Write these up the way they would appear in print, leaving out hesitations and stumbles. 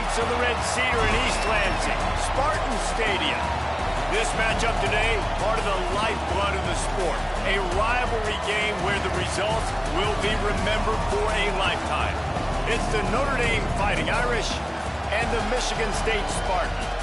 gates of the Red Cedar in East Lansing, Spartan Stadium. This matchup today, part of the lifeblood of the sport. A rivalry game where the results will be remembered for a lifetime. It's the Notre Dame Fighting Irish and the Michigan State Spartans.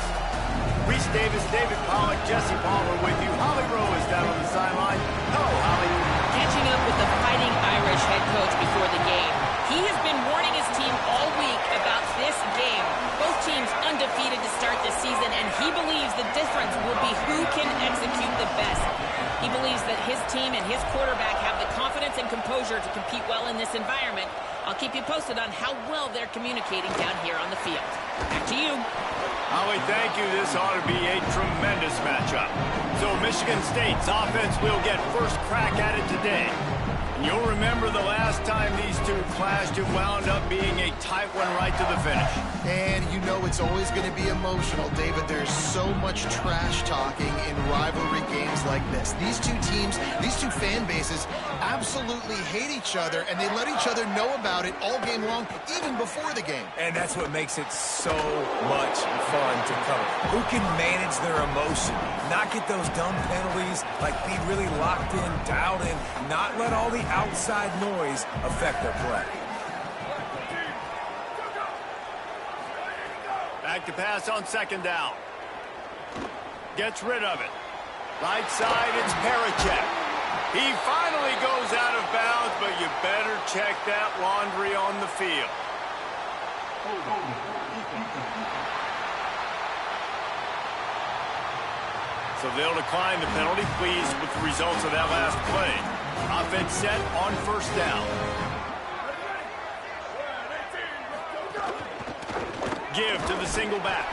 Reese Davis, David Pollack, Jesse Palmer with you. Holly Rowe is down on the sideline. Hello, Holly. Catching up with the Fighting Irish head coach before the game. He has been warning his team all week about this game. Both teams undefeated to start this season, and he believes the difference will be who can execute the best. He believes that his team and his quarterback have the confidence and composure to compete well in this environment. I'll keep you posted on how well they're communicating down here on the field. Back to you. Holly, thank you. This ought to be a tremendous matchup. So Michigan State's offense will get first crack at it today. You'll remember the last time these two clashed, it wound up being a tight one right to the finish. And you know it's always going to be emotional, David. There's so much trash talking in rivalry games like this. These two teams, these two fan bases absolutely hate each other, and they let each other know about it all game long, even before the game. And that's what makes it so much fun to cover. Who can manage their emotion, not get those dumb penalties, like be really locked in, dialed in, not let all the outside noise affect their play. Back to pass on second down. Gets rid of it. Right side, it's Parachek. He finally goes out of bounds, but you better check that laundry on the field. So they'll decline the penalty, pleased with the results of that last play. Offense set on first down. Give to the single back.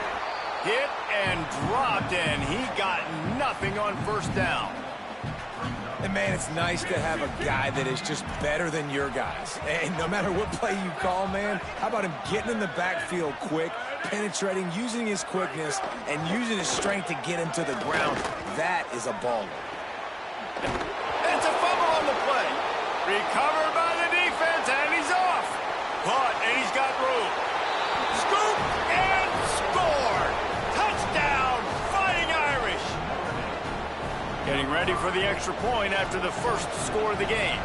Hit and dropped, and he got nothing on first down. And, man, it's nice to have a guy that is just better than your guys. And no matter what play you call, man, how about him getting in the backfield quick, penetrating, using his quickness, and using his strength to get him to the ground. That is a baller. It's a fumble on the play. Recovered by the defense, and he's off. Caught, and he's got room. Scoop and scored. Touchdown, Fighting Irish. Getting ready for the extra point after the first score of the game.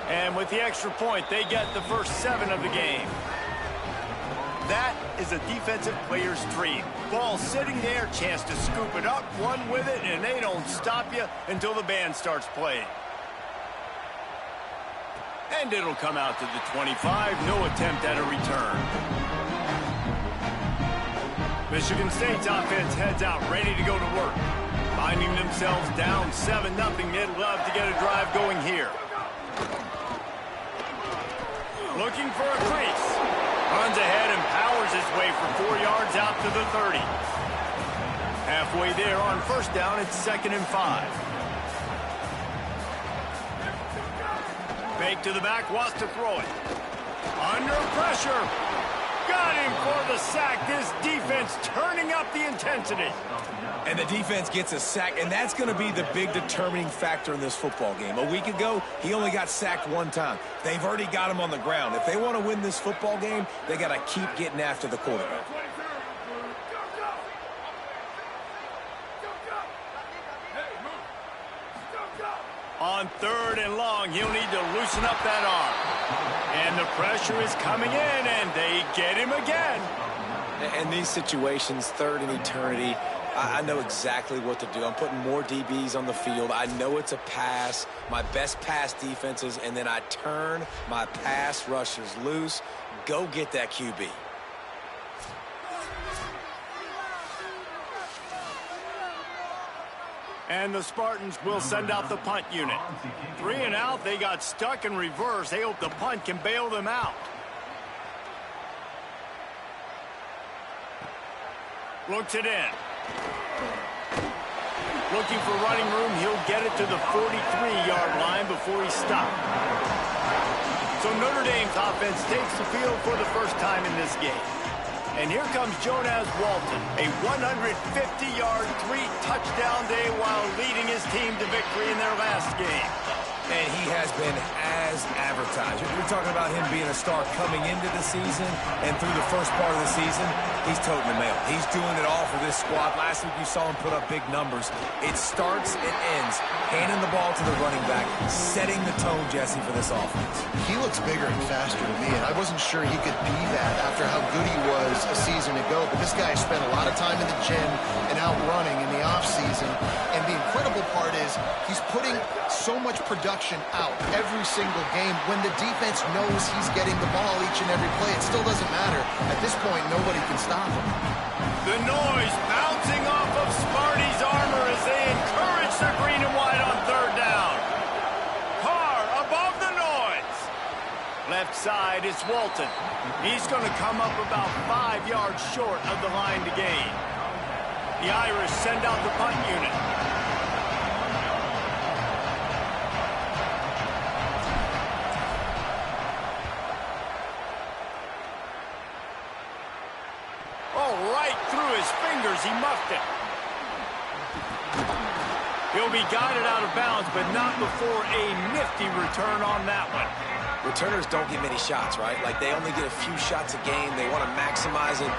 And with the extra point, they get the first 7 of the game. That is a defensive player's dream. Ball sitting there, chance to scoop it up, run with it, and they don't stop you until the band starts playing. And it'll come out to the 25. No attempt at a return. Michigan State's offense heads out, ready to go to work. Finding themselves down 7-0, they'd love to get a drive going here. Looking for a crease. Runs ahead and powers his way for 4 yards out to the 30. Halfway there on first down, it's 2nd and 5. Fake to the back, wants to throw it. Under pressure. Got him for the sack. This defense turning up the intensity. And the defense gets a sack, and that's going to be the big determining factor in this football game. A week ago, he only got sacked 1 time. They've already got him on the ground. If they want to win this football game, they got to keep getting after the quarterback. On 3rd and long, he'll need to loosen up that arm. And the pressure is coming in, and they get him again. In these situations, 3rd and eternity, I know exactly what to do. I'm putting more DBs on the field. I know it's a pass, my best pass defenses, and then I turn my pass rushers loose. Go get that QB. And the Spartans will send out the punt unit. 3 and out, they got stuck in reverse. They hope the punt can bail them out. Looks it in. Looking for running room, he'll get it to the 43-yard line before he stopped. So Notre Dame's offense takes the field for the first time in this game. And here comes Jonas Walton, a 150-yard, 3-touchdown day while leading his team to victory in their last game. And he has been as advertised. You're talking about him being a star coming into the season, and through the first part of the season, he's toting the mail. He's doing it all for this squad. Last week you saw him put up big numbers. It starts and ends handing the ball to the running back, setting the tone, Jesse, for this offense. He looks bigger and faster to me, and I wasn't sure he could be that after how good he was a season ago. But this guy spent a lot of time in the gym and out running in the offseason. And the incredible part is he's putting so much production out every single game. When the defense knows he's getting the ball each and every play, it still doesn't matter. At this point, nobody can stop him. The noise bouncing off of Sparty's armor as they encourage the green and white on third down. Carr above the noise. Left side is Walton. He's going to come up about 5 yards short of the line to gain. The Irish send out the punt unit. He muffed it. He'll be guided out of bounds, but not before a nifty return on that one. Returners don't get many shots, right? Like, they only get a few shots a game. They want to maximize it.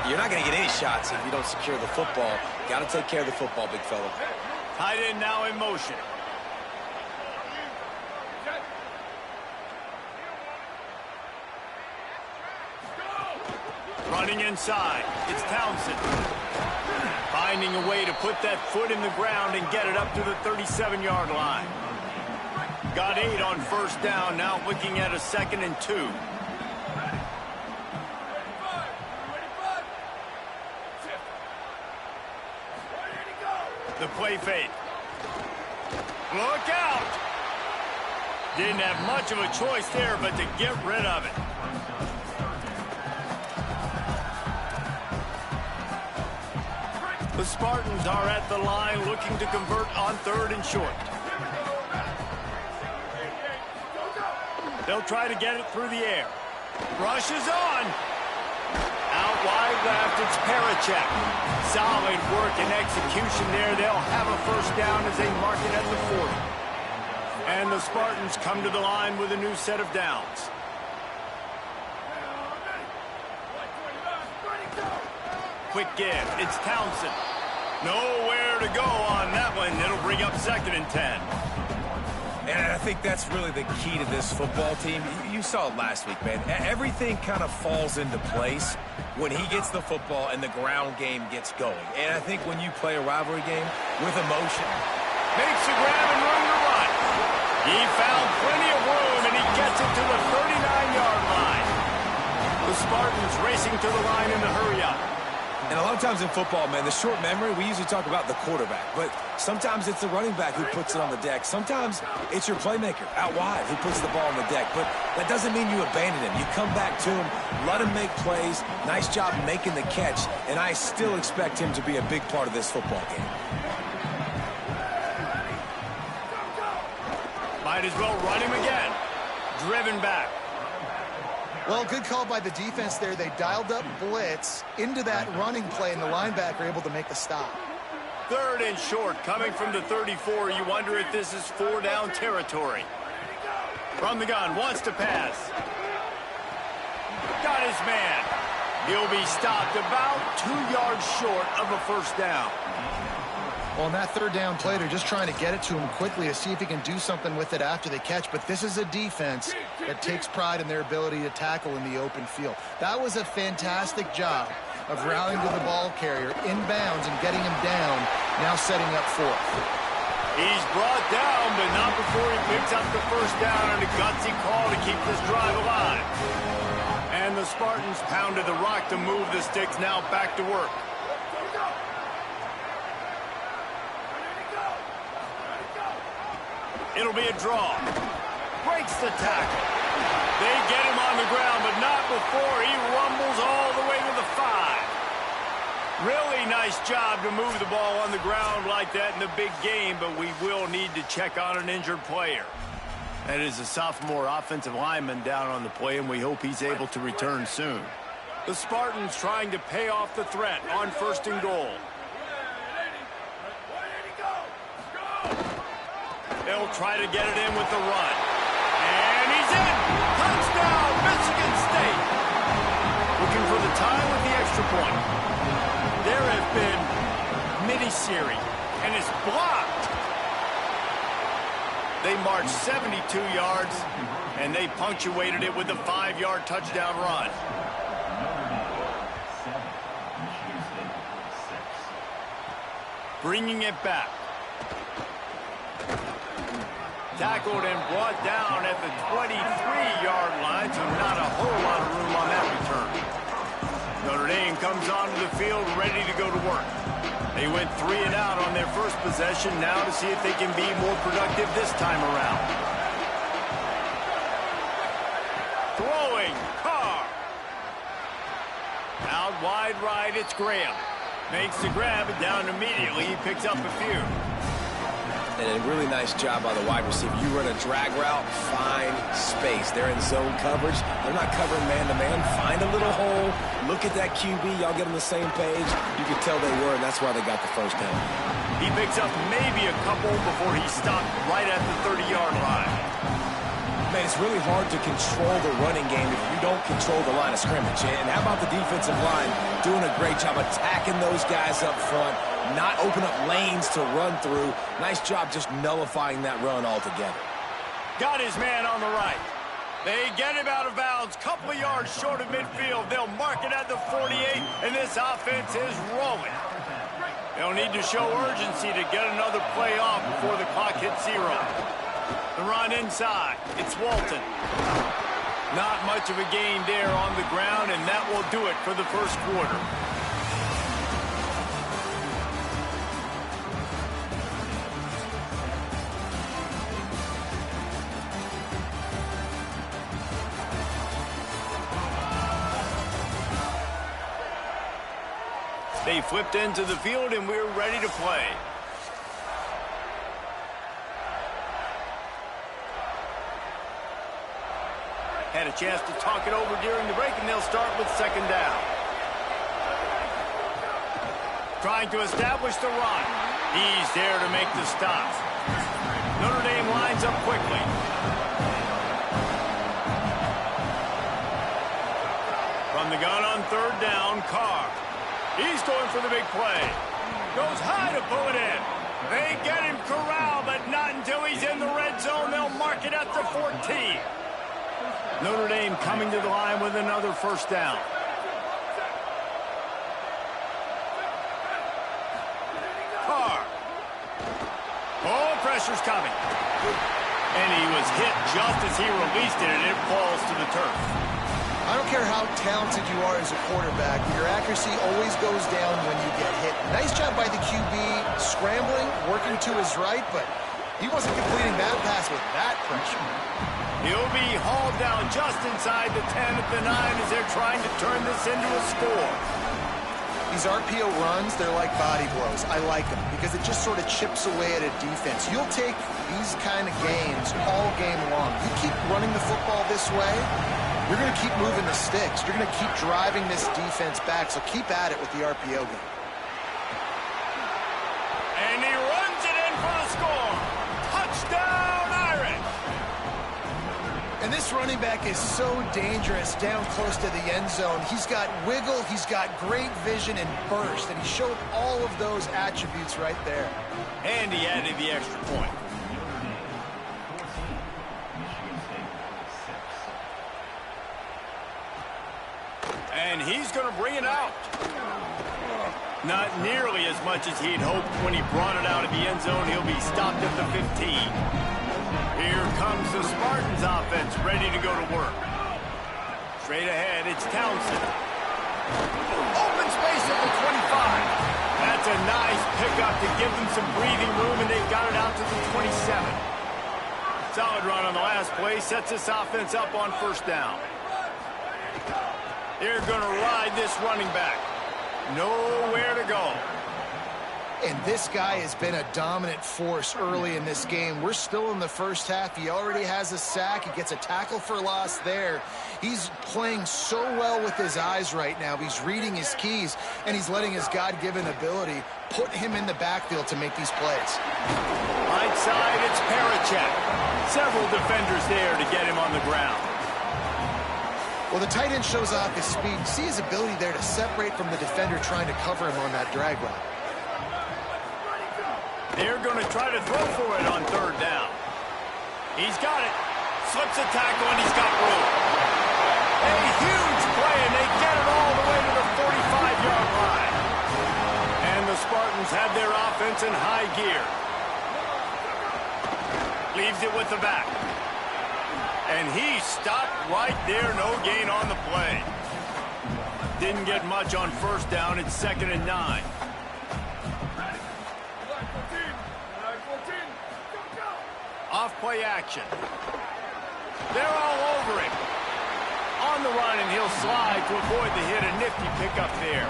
You're not going to get any shots if you don't secure the football. Got to take care of the football, big fella. Tight end now in motion. Running inside, it's Townsend. Finding a way to put that foot in the ground and get it up to the 37-yard line. Got 8 on first down, now looking at a 2nd and 2. The play fake. Look out! Didn't have much of a choice there, but to get rid of it. The Spartans are at the line looking to convert on 3rd and short. They'll try to get it through the air. Rush is on. Out wide left, it's Parachek. Solid work and execution there. They'll have a first down as they mark it at the 40. And the Spartans come to the line with a new set of downs. Quick give. It's Townsend. Nowhere to go on that one. It'll bring up 2nd and 10. And I think that's really the key to this football team. You saw it last week, man. Everything kind of falls into place when he gets the football and the ground game gets going. And I think when you play a rivalry game with emotion. Makes a grab and room to run. He found plenty of room, and he gets it to the 39-yard line. The Spartans racing to the line in the hurry-up. And a lot of times in football, man, the short memory, we usually talk about the quarterback. But sometimes it's the running back who puts it on the deck. Sometimes it's your playmaker out wide who puts the ball on the deck. But that doesn't mean you abandon him. You come back to him, let him make plays. Nice job making the catch. And I still expect him to be a big part of this football game. Might as well run him again. Driven back. Well, good call by the defense there. They dialed up blitz into that running play, and the linebacker able to make the stop. 3rd and short, coming from the 34. You wonder if this is 4-down territory. From the gun, wants to pass. Got his man. He'll be stopped about 2 yards short of a first down. Well, on that 3rd down play, they're just trying to get it to him quickly to see if he can do something with it after they catch. But this is a defense that takes pride in their ability to tackle in the open field. That was a fantastic job of rallying to the ball carrier inbounds and getting him down, now setting up 4th. He's brought down, but not before he picks up the first down and a gutsy call to keep this drive alive. And the Spartans pounded the rock to move the sticks, now back to work. It'll be a draw. Breaks the tackle. They get him on the ground, but not before he rumbles all the way to the 5. Really nice job to move the ball on the ground like that in the big game, but we will need to check on an injured player. That is a sophomore offensive lineman down on the play, and we hope he's able to return soon. The Spartans trying to pay off the threat on 1st and goal. They'll They'll try to get it in with the run. And he's in! Touchdown, Michigan State! Looking for the tie with the extra point. There has been mini-series, and it's blocked. They marched 72 yards, and they punctuated it with a 5-yard touchdown run. Bringing it back. Tackled and brought down at the 23-yard line, so not a whole lot of room on that return. Notre Dame comes onto the field ready to go to work. They went 3 and out on their first possession, now to see if they can be more productive this time around. Throwing, Carr. Out wide right, it's Graham. Makes the grab, and down immediately, he picks up a few. And a really nice job by the wide receiver. You run a drag route, find space. They're in zone coverage. They're not covering man-to-man. Find a little hole. Look at that QB. Y'all get on the same page. You can tell they were, and that's why they got the first down. He picks up maybe a couple before he stopped right at the 30-yard line. Man, it's really hard to control the running game if you don't control the line of scrimmage. And how about the defensive line doing a great job attacking those guys up front, not open up lanes to run through. Nice job just nullifying that run altogether. Got his man on the right. They get him out of bounds, couple of yards short of midfield. They'll mark it at the 48, and this offense is rolling. They'll need to show urgency to get another play off before the clock hits 0. The run inside. It's Walton. Not much of a gain there on the ground, and that will do it for the first quarter. They flipped into the field, and we're ready to play. Had a chance to talk it over during the break, and they'll start with second down. Trying to establish the run. He's there to make the stop. Notre Dame lines up quickly. From the gun on third down, Carr. He's going for the big play. Goes high to pull it in. They get him corralled, but not until he's in the red zone. They'll mark it at the 14. Notre Dame coming to the line with another first down. Carr. Oh, pressure's coming. And he was hit just as he released it, and it falls to the turf. I don't care how talented you are as a quarterback, your accuracy always goes down when you get hit. Nice job by the QB scrambling, working to his right, but he wasn't completing that pass with that pressure. He'll be hauled down just inside the 10 at the 9 as they're trying to turn this into a score. These RPO runs, they're like body blows. I like them because it just sort of chips away at a defense. You'll take these kind of gains all game long. You keep running the football this way, you're going to keep moving the sticks. You're going to keep driving this defense back, so keep at it with the RPO game. And he runs it in for the score. Touchdown, Irish! And this running back is so dangerous down close to the end zone. He's got wiggle, he's got great vision and burst, and he showed all of those attributes right there. And he added the extra point. And he's going to bring it out. Not nearly as much as he'd hoped when he brought it out of the end zone. He'll be stopped at the 15. Here comes the Spartans offense, ready to go to work. Straight ahead, it's Townsend. Open space at the 25. That's a nice pickup to give them some breathing room, and they've got it out to the 27. Solid run on the last play, sets this offense up on first down. They're going to ride this running back. Nowhere to go. And this guy has been a dominant force early in this game. We're still in the first half. He already has a sack. He gets a tackle for loss there. He's playing so well with his eyes right now. He's reading his keys, and he's letting his God-given ability put him in the backfield to make these plays. Right side, it's Parachek. Several defenders there to get him on the ground. Well, the tight end shows off his speed. You see his ability there to separate from the defender trying to cover him on that drag route. They're going to try to throw for it on third down. He's got it. Slips a tackle, and he's got room. A huge play, and they get it all the way to the 45-yard line. And the Spartans have their offense in high gear. Leaves it with the back. And he stopped right there. No gain on the play. Didn't get much on first down. It's 2nd and 9. Off play action. They're all over him. On the run, and he'll slide to avoid the hit. A nifty pickup there.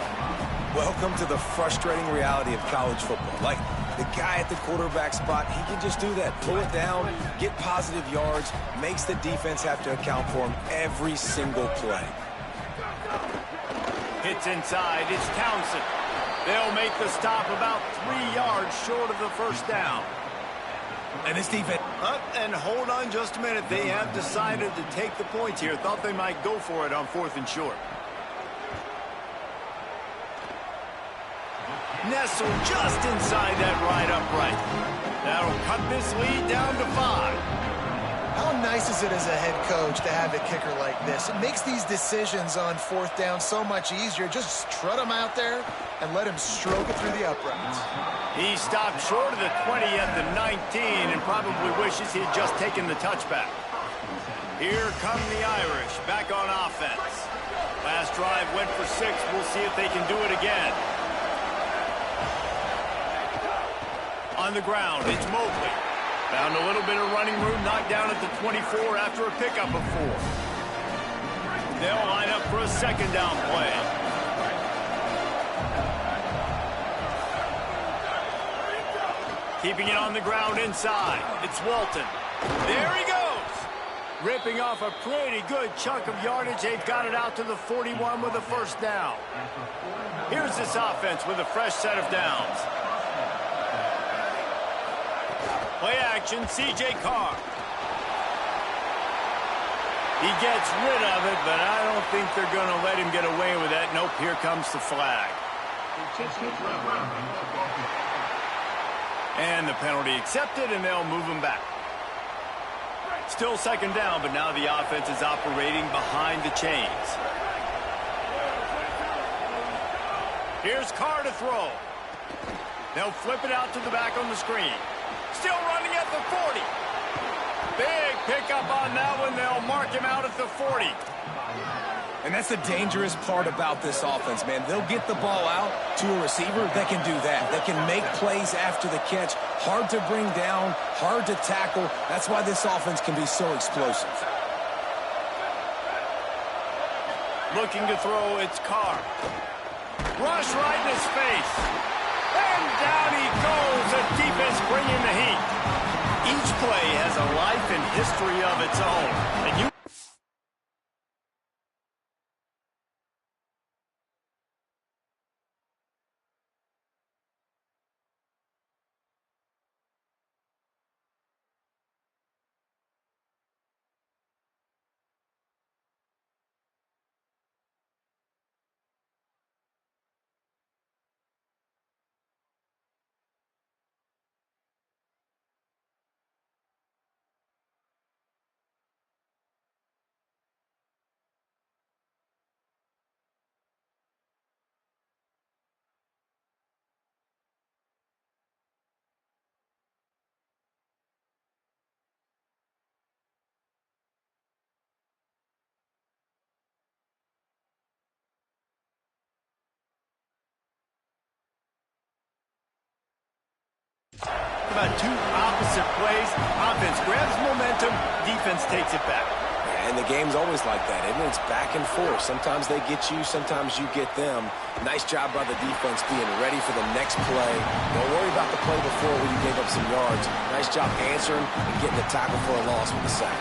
Welcome to the frustrating reality of college football. Like, the guy at the quarterback spot, he can just do that. Pull it down, get positive yards, makes the defense have to account for him every single play. Hits inside. It's Townsend. They'll make the stop about 3 yards short of the first down. And this defense... Up and hold on just a minute. They have decided to take the points here. Thought they might go for it on 4th and short. Nestled just inside that right upright. That'll cut this lead down to 5. How nice is it as a head coach to have a kicker like this? It makes these decisions on 4th down so much easier. Just trot him out there and let him stroke it through the uprights. He stopped short of the 20 at the 19 and probably wishes he had just taken the touchback. Here come the Irish back on offense. Last drive went for 6. We'll see if they can do it again. On the ground, it's Mobley. Found a little bit of running room, knocked down at the 24 after a pickup of 4. They'll line up for a 2nd down play. Keeping it on the ground inside. It's Walton. There he goes. Ripping off a pretty good chunk of yardage. They've got it out to the 41 with a first down. Here's this offense with a fresh set of downs. Play action, C.J. Carr. He gets rid of it, but I don't think they're going to let him get away with that. Nope, here comes the flag. And the penalty accepted, and they'll move him back. Still 2nd down, but now the offense is operating behind the chains. Here's Carr to throw. They'll flip it out to the back on the screen. Still running at the 40. Big pickup on that one. They'll mark him out at the 40. And that's the dangerous part about this offense, man. They'll get the ball out to a receiver that can do that. That can make plays after the catch. Hard to bring down, hard to tackle. That's why this offense can be so explosive. Looking to throw, it's Carr. Rush right in his face. And down he goes. The defense bringing the heat. Each play has a life and history of its own. And you about 2 opposite plays. Offense grabs momentum, defense takes it back. And the game's always like that, isn't it? It's back and forth. Sometimes they get you, sometimes you get them. Nice job by the defense being ready for the next play. Don't worry about the play before where you gave up some yards. Nice job answering and getting the tackle for a loss with the sack.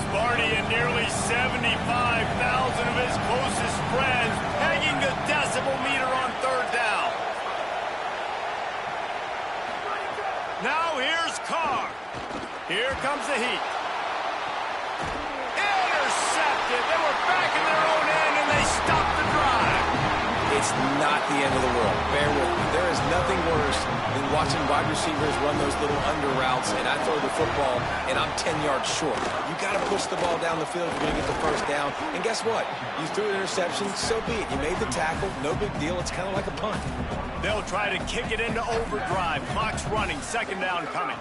Sparty and nearly 75,000 of his closest friends pegging the decibel meter on third down. Now here's Carr. Here comes the heat. Intercepted. They were back in their own end, and they stopped the drive. It's not the end of the world. Bear with me. There is nothing worse than watching wide receivers run those little under routes, and I throw the football, and I'm 10 yards short. You got to push the ball down the field if you're going to get the first down. And guess what? You threw an interception, so be it. You made the tackle. No big deal. It's kind of like a punt. They'll try to kick it into overdrive. Clock's running. Second down coming.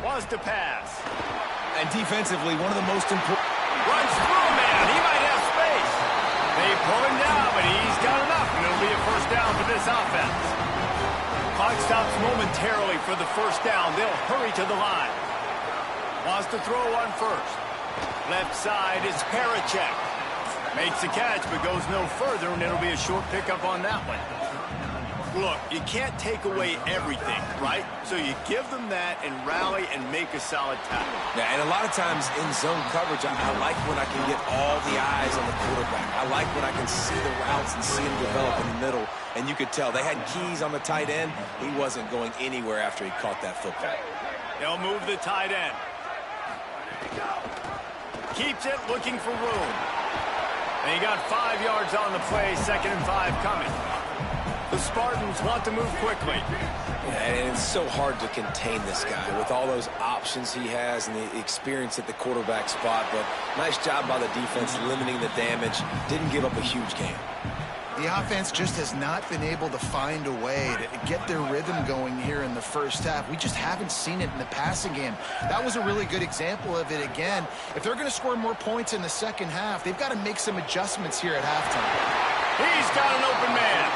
Was to pass. And defensively, one of the most important. Runs through a man. He might have space. They pull him down, but he's got enough, and it'll be a first down for this offense. Clock stops momentarily for the first down. They'll hurry to the line. Wants to throw on first. Left side is Parachek. Makes the catch, but goes no further, and it'll be a short pickup on that one. Look, you can't take away everything, right? So you give them that and rally and make a solid tackle. Yeah, and a lot of times in zone coverage, I like when I can get all the eyes on the quarterback. I like when I can see the routes and see them develop in the middle. And you could tell they had keys on the tight end. He wasn't going anywhere after he caught that football. They'll move the tight end. Keeps it, looking for room. And he got 5 yards on the play, 2nd and 5 coming. The Spartans want to move quickly. Yeah, and it's so hard to contain this guy with all those options he has and the experience at the quarterback spot. But nice job by the defense limiting the damage. Didn't give up a huge game. The offense just has not been able to find a way to get their rhythm going here in the first half. We just haven't seen it in the passing game. That was a really good example of it again. If they're going to score more points in the second half, they've got to make some adjustments here at halftime. He's got an open man.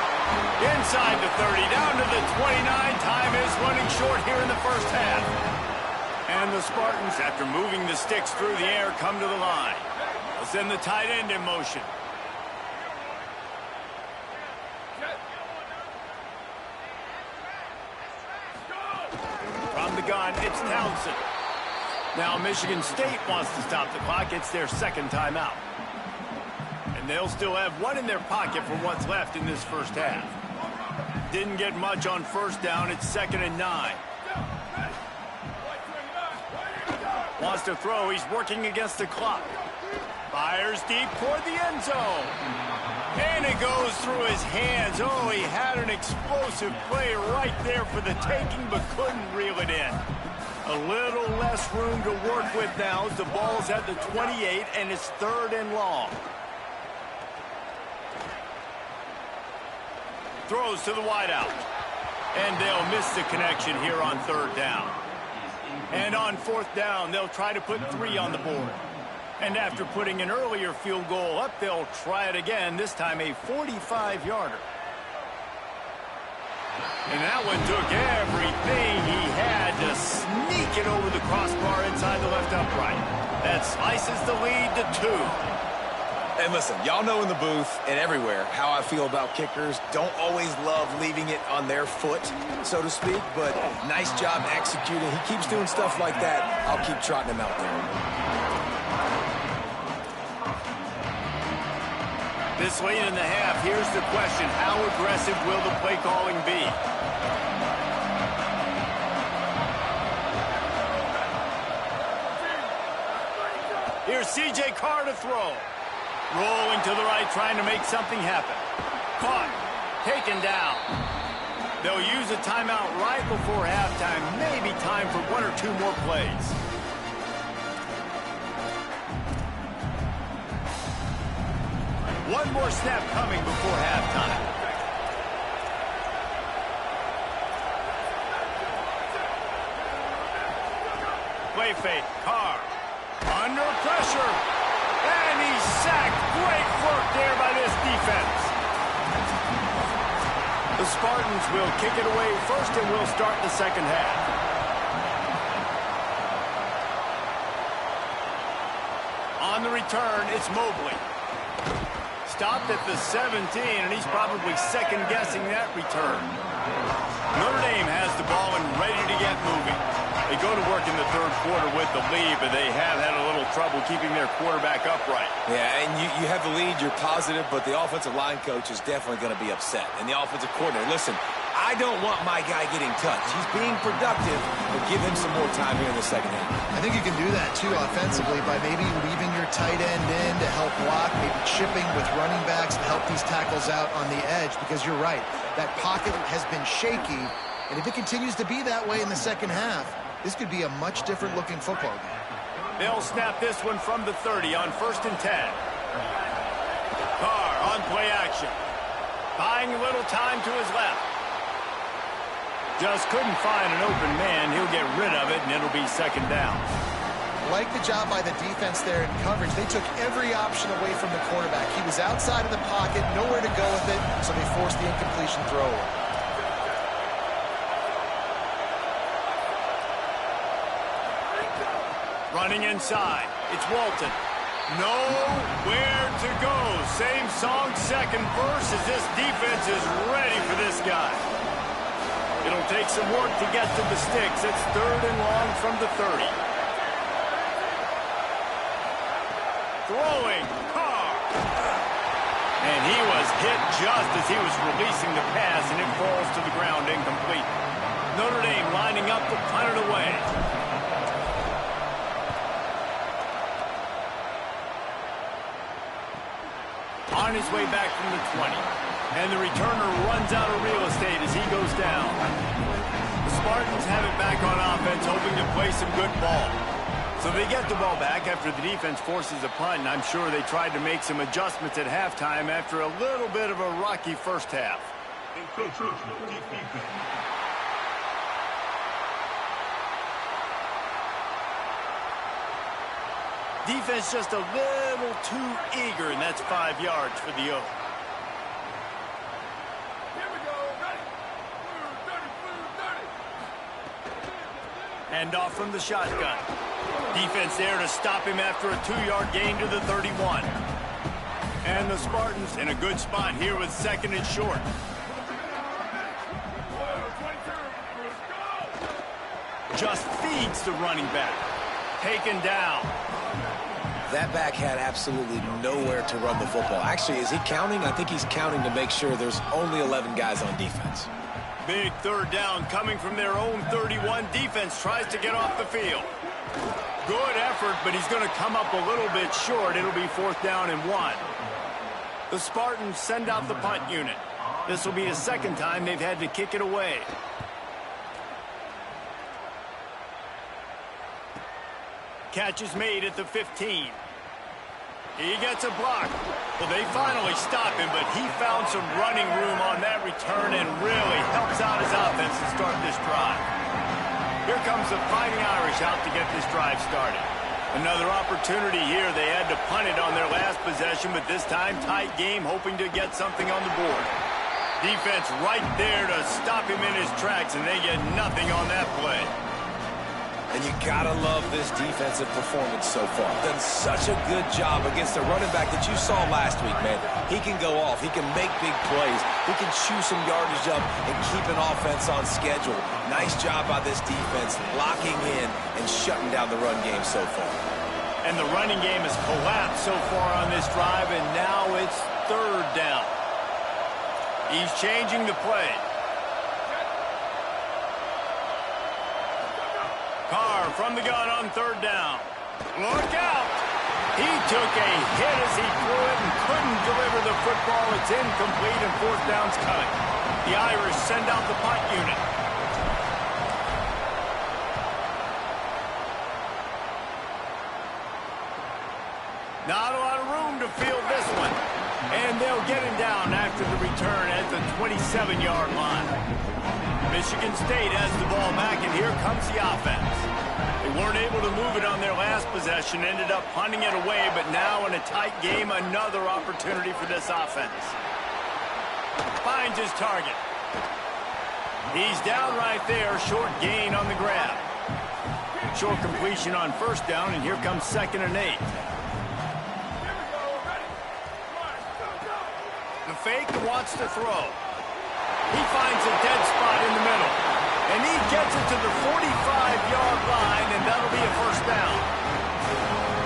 Inside the 30, down to the 29. Time is running short here in the first half. And the Spartans, after moving the sticks through the air, come to the line. They'll send the tight end in motion. From the gun, it's Townsend. Now Michigan State wants to stop the clock. It's their second timeout. And they'll still have one in their pocket for what's left in this first half. Didn't get much on first down. It's 2nd and 9. Wants to throw. He's working against the clock. Fires deep toward the end zone. And it goes through his hands. Oh, he had an explosive play right there for the taking, but couldn't reel it in. A little less room to work with now as the ball's at the 28, and it's 3rd and long. Throws to the wideout. And they'll miss the connection here on 3rd down. And on 4th down, they'll try to put 3 on the board. And after putting an earlier field goal up, they'll try it again, this time a 45-yarder. And that one took everything he had to sneak it over the crossbar inside the left upright. That slices the lead to 2. And listen, y'all know in the booth and everywhere how I feel about kickers. Don't always love leaving it on their foot, so to speak, but nice job executing. He keeps doing stuff like that. I'll keep trotting him out there. This late in the half, here's the question. How aggressive will the play calling be? Here's C.J. Carr to throw. Rolling to the right, trying to make something happen. Caught. Taken down. They'll use a timeout right before halftime. Maybe time for 1 or 2 more plays. One more snap coming before halftime. Play fake. Carr. Under pressure. And he's sacked. Great work there by this defense. The The Spartans will kick it away first, and we'll start the second half. On the return, it's Mobley. Stopped at the 17, and he's probably second-guessing that return. Notre Dame has the ball and ready to get moving. They go to work in the third quarter with the lead, but they have had a little trouble keeping their quarterback upright. Yeah, and you have the lead, you're positive, but the offensive line coach is definitely going to be upset. And the offensive coordinator, listen, I don't want my guy getting touched. He's being productive, but give him some more time here in the second half. I think you can do that, too, offensively, by maybe leaving your tight end in to help block, maybe chipping with running backs to help these tackles out on the edge, because you're right. That pocket has been shaky, and if it continues to be that way in the second half, this could be a much different-looking football game. They'll snap this one from the 30 on 1st and 10. Carr on play action. Buying a little time to his left. Just couldn't find an open man. He'll get rid of it, and it'll be second down. Like the job by the defense there in coverage. They took every option away from the quarterback. He was outside of the pocket, nowhere to go with it, so they forced the incompletion throw away. Running inside. It's Walton. Nowhere to go. Same song, second verse, as this defense is ready for this guy. It'll take some work to get to the sticks. It's 3rd and long from the 30. Throwing. Carr. And he was hit just as he was releasing the pass, and it falls to the ground incomplete. Notre Dame lining up to punt it away. On his way back from the 20. And the returner runs out of real estate as he goes down. The Spartans have it back on offense, hoping to play some good ball. So they get the ball back after the defense forces a punt, and I'm sure they tried to make some adjustments at halftime after a little bit of a rocky first half. Defense just a little too eager, and that's 5 yards for the Oak. Hand off from the shotgun. Defense there to stop him after a 2-yard gain to the 31. And the Spartans in a good spot here with 2nd and short. Just feeds the running back. Taken down. That back had absolutely nowhere to run the football. Actually, is he counting? I think he's counting to make sure there's only 11 guys on defense. Big 3rd down coming from their own 31. Defense tries to get off the field. Good effort, but he's going to come up a little bit short. It'll be 4th down and 1. The Spartans send out the punt unit. This will be the 2nd time they've had to kick it away. Catch is made at the 15. He gets a block. Well, they finally stop him, but he found some running room on that return and really helps out his offense to start this drive. Here comes the Fighting Irish out to get this drive started. Another opportunity here. They had to punt it on their last possession, but this time tight game, hoping to get something on the board. Defense right there to stop him in his tracks, and they get nothing on that play. And you gotta love this defensive performance so far. Done such a good job against the running back that you saw last week, man. He can go off. He can make big plays. He can chew some yardage up and keep an offense on schedule. Nice job by this defense locking in and shutting down the run game so far. And the running game has collapsed so far on this drive, and now it's 3rd down. He's changing the play. Carr from the gun on 3rd down. Look out! He took a hit as he threw it and couldn't deliver the football. It's incomplete and 4th down's coming. The Irish send out the punt unit. Not a lot of room to field this one. And they'll get him down after the return at the 27-yard line. Michigan State has the ball back, and here comes the offense. They weren't able to move it on their last possession, ended up punting it away, but now in a tight game, another opportunity for this offense. Finds his target. He's down right there, short gain on the grab. Short completion on first down, and here comes 2nd and 8. The fake wants to throw. He finds a dead spot in the middle. And he gets it to the 45-yard line, and that'll be a first down.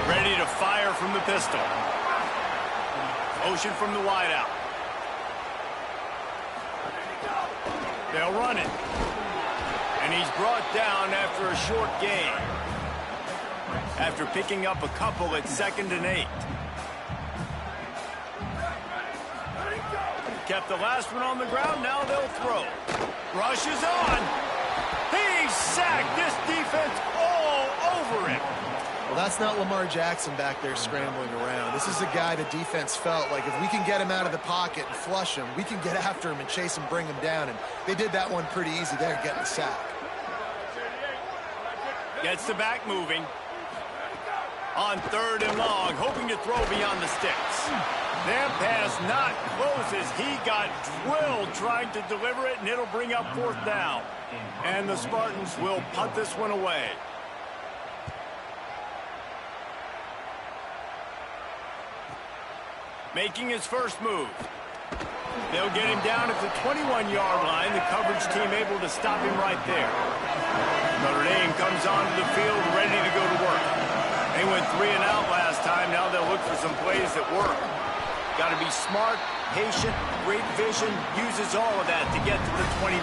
Ready to fire from the pistol. Motion from the wideout. They'll run it. And he's brought down after a short gain. After picking up a couple at 2nd and 8. Kept the last one on the ground, now they'll throw. Rush is on. He's sacked. This defense all over him. Well, that's not Lamar Jackson back there scrambling around. This is a guy the defense felt like if we can get him out of the pocket and flush him, we can get after him and chase him, bring him down. And they did that one pretty easy there, getting the sack. Gets the back moving. On 3rd and long, hoping to throw beyond the sticks. That pass not close as he got drilled trying to deliver it, and it'll bring up 4th down. And the Spartans will punt this one away. Making his first move. They'll get him down at the 21-yard line. The coverage team able to stop him right there. Notre Dame comes onto the field ready to go to work. They went 3 and out last time. Now they'll look for some plays that work. Got to be smart, patient, great vision. Uses all of that to get to the 29.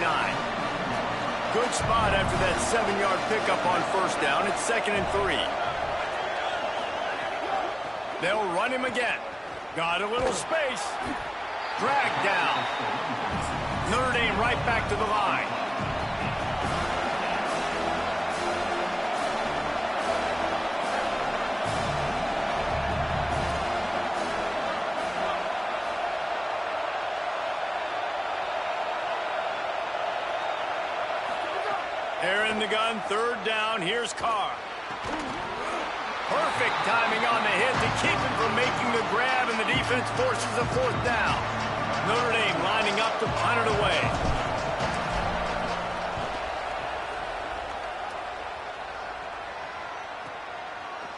Good spot after that 7-yard pickup on first down. It's 2nd and 3. They'll run him again. Got a little space. Dragged down. Notre Dame right back to the line. They're in the gun, 3rd down. Here's Carr. Perfect timing on the hit to keep him from making the grab, and the defense forces a 4th down. Notre Dame lining up to punt it away.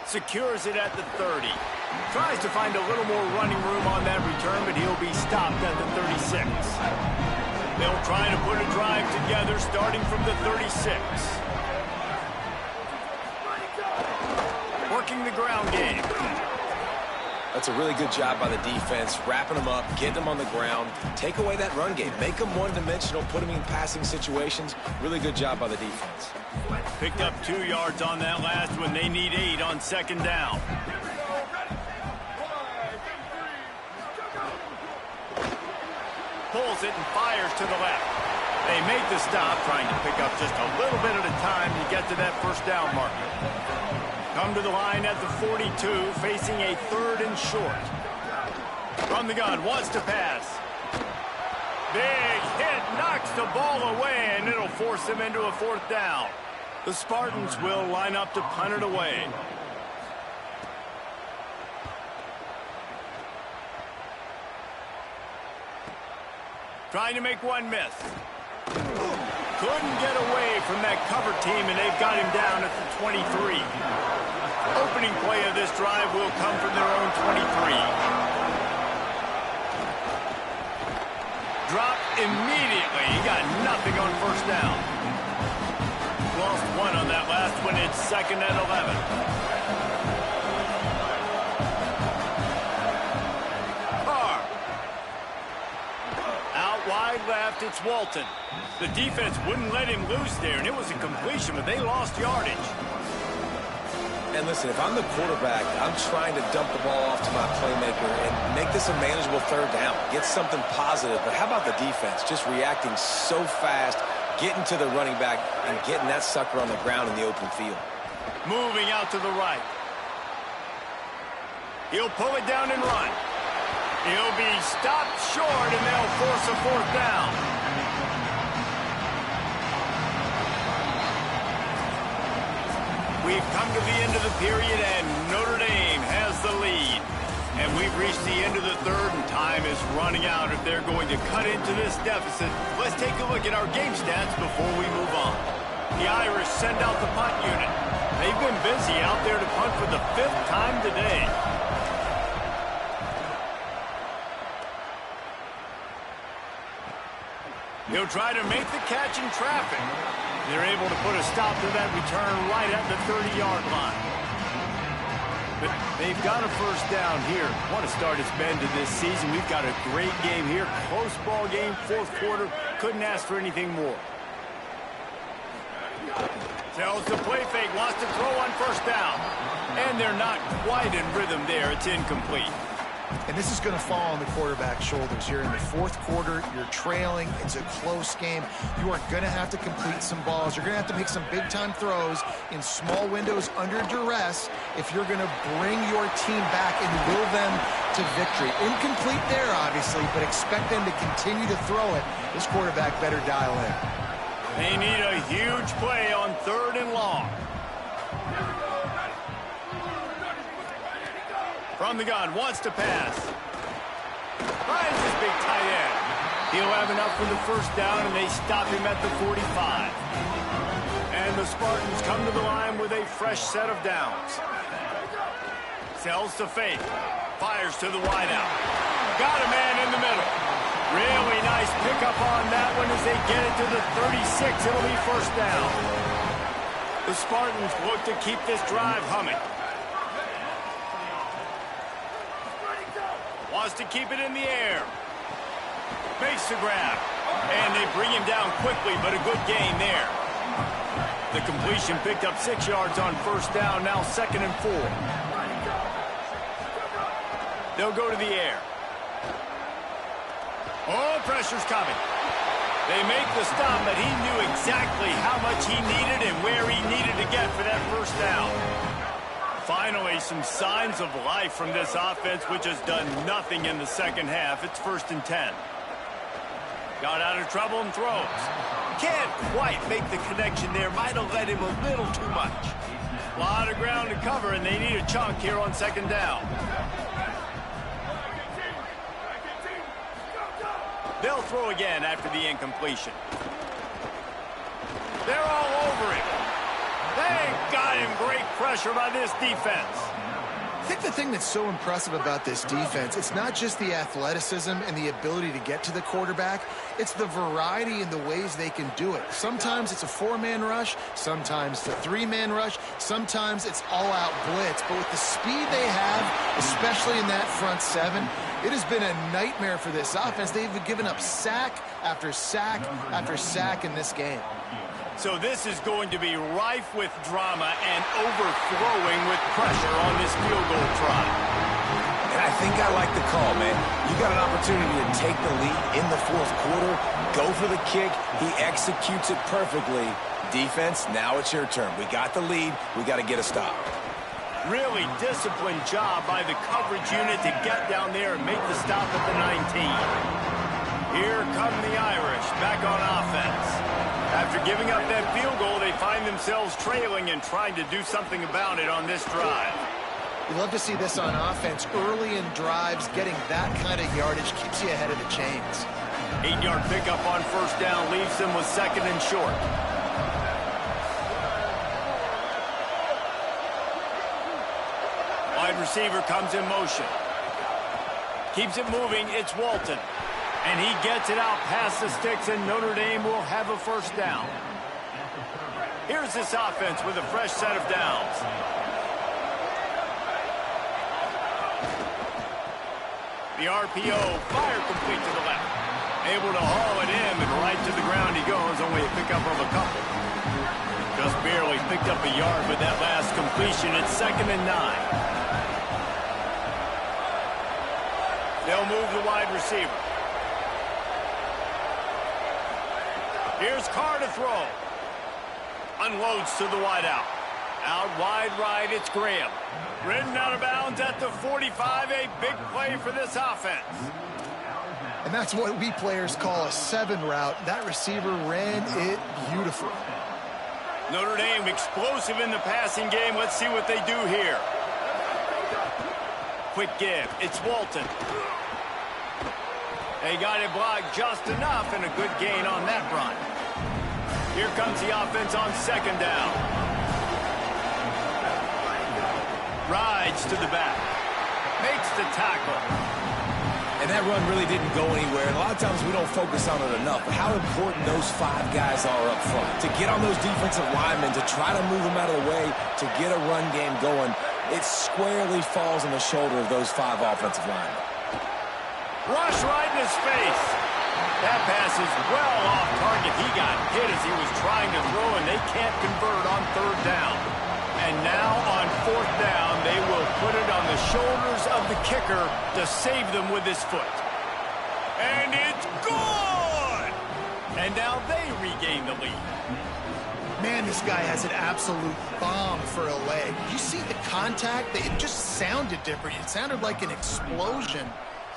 Secures it at the 30. Tries to find a little more running room on that return, but he'll be stopped at the 36. They'll try to put a drive together starting from the 36. Working the ground game. That's a really good job by the defense, wrapping them up, getting them on the ground. Take away that run game. Make them one-dimensional, put them in passing situations. Really good job by the defense. Picked up 2 yards on that last one. They need 8 on 2nd down. Pulls it and fires to the left. They make the stop, trying to pick up just a little bit at a time to get to that first down marker. Come to the line at the 42, facing a 3rd and short. From the gun, wants to pass. Big hit, knocks the ball away, and it'll force him into a 4th down. The Spartans will line up to punt it away. Trying to make one miss. Couldn't get away from that cover team, and they've got him down at the 23. Opening play of this drive will come from their own 23. Dropped immediately. He got nothing on first down. Lost 1 on that last one. It's 2nd and 11. Carr. Out wide left, it's Walton. The defense wouldn't let him loose there, and it was a completion, but they lost yardage. And listen, if I'm the quarterback, I'm trying to dump the ball off to my playmaker and make this a manageable 3rd down. Get something positive. But how about the defense? Just reacting so fast, getting to the running back, and getting that sucker on the ground in the open field. Moving out to the right. He'll pull it down and run. He'll be stopped short, and they'll force a 4th down. We've come to the end of the period, and Notre Dame has the lead. And we've reached the end of the third, and time is running out if they're going to cut into this deficit. Let's take a look at our game stats before we move on. The Irish send out the punt unit. They've been busy out there to punt for the 5th time today. He'll try to make the catch in traffic. They're able to put a stop to that return right at the 30-yard line. But they've got a first down here. Want to start its bend to this season. We've got a great game here. Close ball game, 4th quarter. Couldn't ask for anything more. Tells the play fake, wants to throw on first down. And they're not quite in rhythm there. It's incomplete. And this is going to fall on the quarterback's shoulders here in the 4th quarter. You're trailing. It's a close game. You are going to have to complete some balls. You're going to have to make some big-time throws in small windows under duress if you're going to bring your team back and will them to victory. Incomplete there, obviously, but expect them to continue to throw it. This quarterback better dial in. They need a huge play on 3rd and long. From the gun, wants to pass. Finds his big tight end. He'll have enough for the first down, and they stop him at the 45. And the Spartans come to the line with a fresh set of downs. Sells to fake. Fires to the wideout. Got a man in the middle. Really nice pickup on that one as they get it to the 36. It'll be first down. The Spartans look to keep this drive humming. Wants to keep it in the air. Makes the grab. And they bring him down quickly, but a good gain there. The completion picked up 6 yards on first down, now 2nd and 4. They'll go to the air. Oh, pressure's coming. They make the stop, but he knew exactly how much he needed and where he needed to get for that first down. Finally, some signs of life from this offense, which has done nothing in the second half. It's 1st and 10. Got out of trouble and throws. Can't quite make the connection there. Might have let him a little too much. A lot of ground to cover, and they need a chunk here on 2nd down. They'll throw again after the incompletion. They're all over him. They got him. Great pressure by this defense. I think the thing that's so impressive about this defense, it's not just the athleticism and the ability to get to the quarterback. It's the variety in the ways they can do it. Sometimes it's a 4-man rush. Sometimes it's a 3-man rush. Sometimes it's all-out blitz. But with the speed they have, especially in that front 7, it has been a nightmare for this offense. They've given up sack after sack after sack in this game. So this is going to be rife with drama and overflowing with pressure on this field goal try. And I think I like the call, man. You got an opportunity to take the lead in the 4th quarter. Go for the kick. He executes it perfectly. Defense, now it's your turn. We got the lead. We got to get a stop. Really disciplined job by the coverage unit to get down there and make the stop at the 19. Here come the Irish back on offense. After giving up that field goal, they find themselves trailing and trying to do something about it on this drive. You love to see this on offense. Early in drives, getting that kind of yardage keeps you ahead of the chains. 8-yard pickup on first down leaves them with 2nd and short. Wide receiver comes in motion. Keeps it moving. It's Walton. And he gets it out past the sticks, and Notre Dame will have a first down. Here's this offense with a fresh set of downs. The RPO, fire complete to the left. Able to haul it in, and right to the ground he goes, only a pickup of a couple. Just barely picked up a yard with that last completion. It's 2nd and 9. They'll move the wide receiver. Here's Carr to throw. Unloads to the wideout. Out wide right, it's Graham. Ridden out of bounds at the 45, a big play for this offense. And that's what we players call a 7 route. That receiver ran it beautifully. Notre Dame explosive in the passing game. Let's see what they do here. quick give. It's Walton. They got it blocked just enough, and a good gain on that run. Here comes the offense on second down. Rides to the back. Makes the tackle. And that run really didn't go anywhere. And a lot of times we don't focus on it enough. But how important those 5 guys are up front. To get on those defensive linemen, to try to move them out of the way, to get a run game going, it squarely falls on the shoulder of those 5 offensive linemen. Rush right in his face. That pass is well off target. He got hit as he was trying to throw, and they can't convert on third down. And now on fourth down, they will put it on the shoulders of the kicker to save them with his foot. And it's good! And now they regain the lead. Man, this guy has an absolute bomb for a leg. You see the contact? It just sounded different. It sounded like an explosion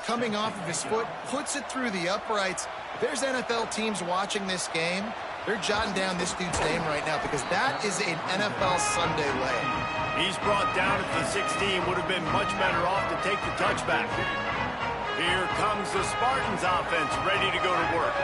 coming off of his foot, puts it through the uprights. There's NFL teams watching this game. They're jotting down this dude's name right now because that is an NFL Sunday leg. He's brought down at the 16. Would have been much better off to take the touchback. Here comes the Spartans offense ready to go to work.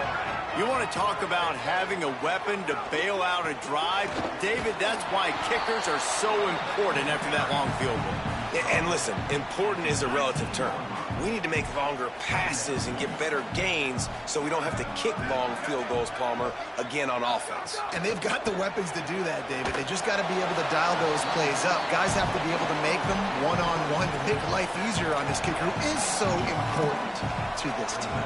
You want to talk about having a weapon to bail out a drive? David, that's why kickers are so important after that long field goal. And listen, important is a relative term. We need to make longer passes and get better gains so we don't have to kick long field goals, Palmer, again on offense. And they've got the weapons to do that, David. They just got to be able to dial those plays up. Guys have to be able to make them one-on-one to make life easier on this kicker, who is so important to this team.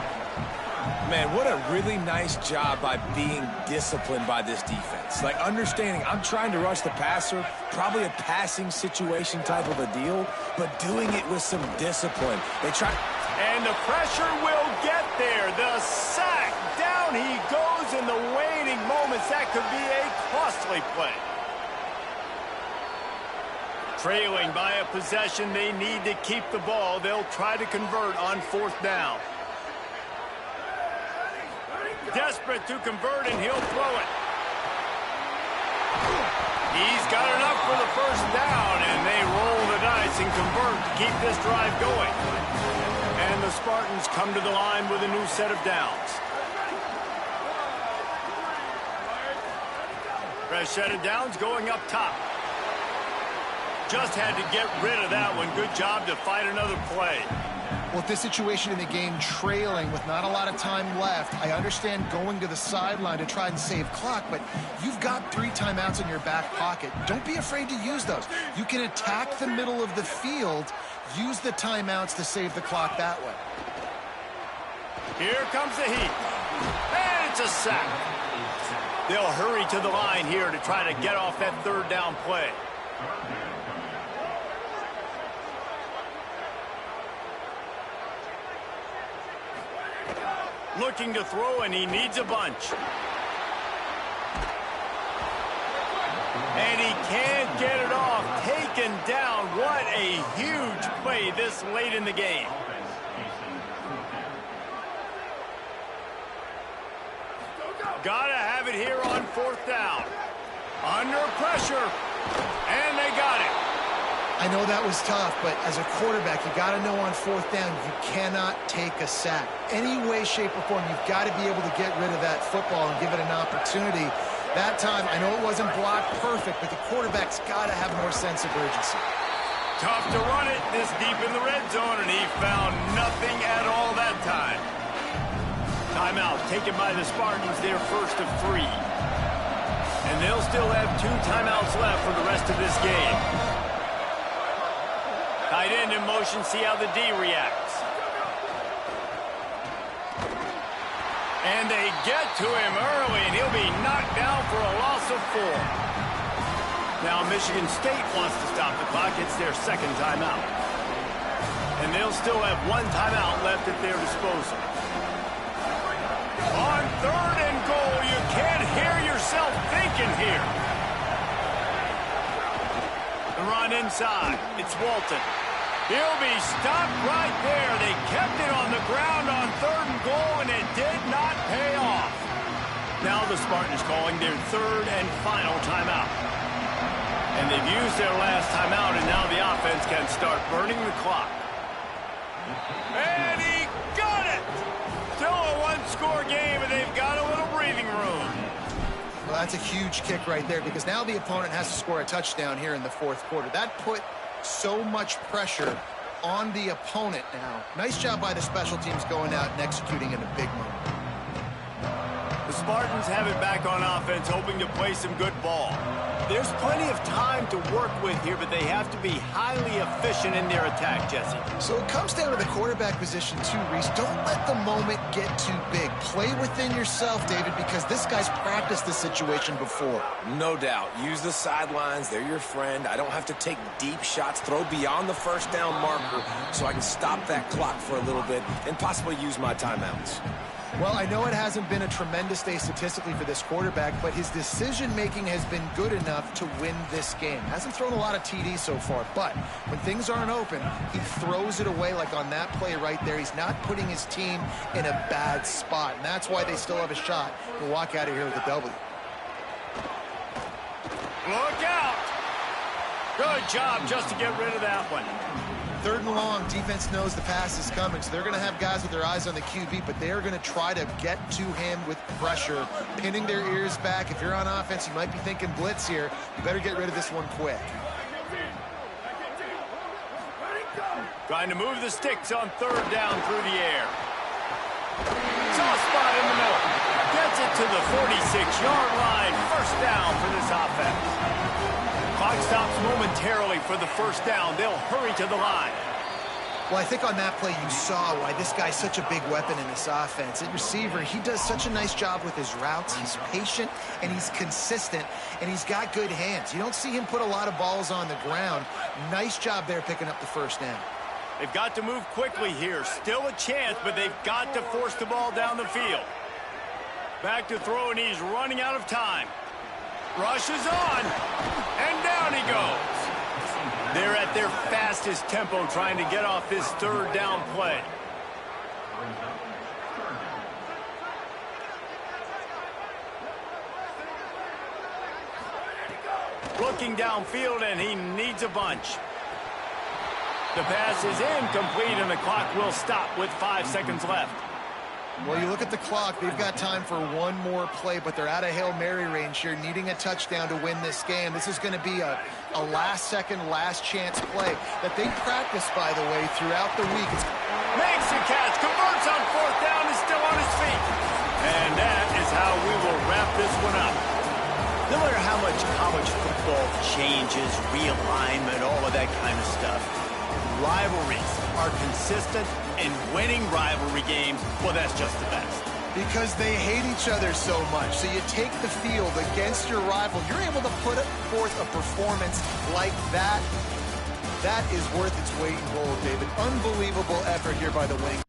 Man, what a really nice job by being disciplined by this defense. Like, understanding I'm trying to rush the passer, probably a passing situation type of a deal, but doing it with some discipline. They try. And the pressure will get there. The sack. Down he goes in the waning moments. That could be a costly play. Trailing by a possession, they need to keep the ball. They'll try to convert on fourth down. Desperate to convert, and he'll throw it. He's got enough for the first down, and they roll the dice and convert to keep this drive going. And the Spartans come to the line with a new set of downs. Fresh set of downs going up top. Just had to get rid of that one. Good job to fight another play. Well, this situation in the game, trailing with not a lot of time left, I understand going to the sideline to try and save clock, but you've got 3 timeouts in your back pocket. Don't be afraid to use those. You can attack the middle of the field, use the timeouts to save the clock that way. Here comes the heat. And it's a sack. They'll hurry to the line here to try to get off that third down play. Looking to throw, and he needs a bunch. And he can't get it off. Taken down. What a huge play this late in the game. Gotta have it here on fourth down. Under pressure. And they got it. I know that was tough, but as a quarterback, you got to know on fourth down, you cannot take a sack. Any way, shape, or form, you've got to be able to get rid of that football and give it an opportunity. That time, I know it wasn't blocked perfect, but the quarterback's got to have more sense of urgency. Tough to run it this deep in the red zone, and he found nothing at all that time. Timeout taken by the Spartans, their first of 3. And they'll still have 2 timeouts left for the rest of this game. Tight end in motion, see how the D reacts. And they get to him early, and he'll be knocked down for a loss of 4. Now Michigan State wants to stop the clock. It's their second timeout. And they'll still have 1 timeout left at their disposal. On third and goal, you can't hear yourself thinking here. The run inside. It's Walton. He'll be stopped right there. They kept it on the ground on third and goal, and it did not pay off. Now the Spartans calling their third and final timeout. And they've used their last timeout, and now the offense can start burning the clock. And he got it! Still a one-score game, and they've got a little breathing room. Well, that's a huge kick right there because now the opponent has to score a touchdown here in the fourth quarter. That put so much pressure on the opponent now. Nice job by the special teams going out and executing in a big moment. The Spartans have it back on offense, hoping to play some good ball. There's plenty of time to work with here, but they have to be highly efficient in their attack, Jesse. So it comes down to the quarterback position too, Reese. Don't let the moment get too big. Play within yourself, David, because this guy's practiced this situation before. No doubt. Use the sidelines. They're your friend. I don't have to take deep shots, throw beyond the first down marker so I can stop that clock for a little bit and possibly use my timeouts. Well, I know it hasn't been a tremendous day statistically for this quarterback, but his decision-making has been good enough to win this game. Hasn't thrown a lot of TDs so far, but when things aren't open, he throws it away like on that play right there. He's not putting his team in a bad spot, and that's why they still have a shot to walk out of here with a W. Look out! Good job just to get rid of that one. 3rd and long, defense knows the pass is coming, so they're going to have guys with their eyes on the QB, but they're going to try to get to him with pressure, pinning their ears back. If you're on offense, you might be thinking blitz here. You better get rid of this one quick. Trying to move the sticks on 3rd down through the air. Soft spot in the middle. Gets it to the 46-yard line. 1st down for this offense. Clock stops momentarily for the 1st down. They'll hurry to the line. Well, I think on that play you saw why this guy's such a big weapon in this offense. At receiver, he does such a nice job with his routes. He's patient, and he's consistent, and he's got good hands. You don't see him put a lot of balls on the ground. Nice job there picking up the 1st down. They've got to move quickly here. Still a chance, but they've got to force the ball down the field. Back to throw, and he's running out of time. Rushes on, and down he goes. They're at their fastest tempo trying to get off this 3rd down play. Looking downfield, and he needs a bunch. The pass is incomplete, and the clock will stop with 5 seconds left. Well, you look at the clock, they've got time for one more play, but they're out of Hail Mary range here, needing a touchdown to win this game. This is going to be a last-second, last-chance play that they practice, by the way, throughout the week. Makes the catch, converts on 4th down, is still on his feet. And that is how we will wrap this one up. No matter how much college football changes, realignment, all of that kind of stuff, rivalries are consistent, and winning rivalry games, well, that's just the best. Because they hate each other so much. So you take the field against your rival. You're able to put forth a performance like that. That is worth its weight in gold, David. Unbelievable effort here by the Wings.